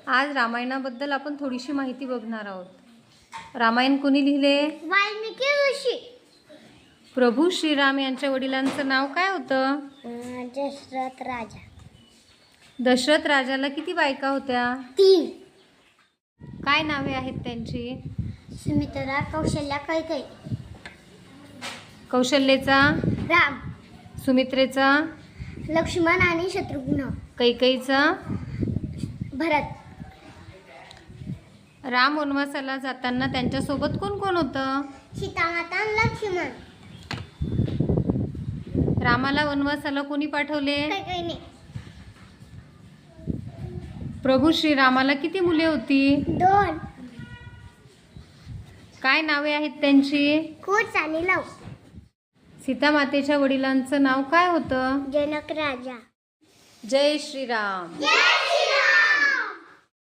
आज रामायणाबद्दल आपण थोडीशी माहिती बघणार आहोत। रामायण कोणी लिहिले? वाल्मिकी ऋषी। प्रभू श्रीराम यांच्या वडिलांचं नाव काय होतं? दशरथ राजा। दशरथ राजाला किती बायका होत्या? 3। काय नावे आहेत त्यांची? सुमित्रा, कौशल्या, कैकेयी। कौशल्येचा? राम। सुमित्रेचा? लक्ष्मण आणि शत्रुघ्न। कैकेयीचा? भरत। राम वनवासाला जाताना त्यांच्यासोबत कोण कोण होतं? सीतामाता आणि लक्ष्मण। रामाला वनवासाला कोणी पाठवले? कैकेयीने। प्रभू श्रीरामाला किती मुले होती? 2। काय नावे आहेत त्यांची? कुश आणि लव। सीतामातेच्या वडिलांचं नाव काय होतं? जनक राजा। जय श्रीराम। जय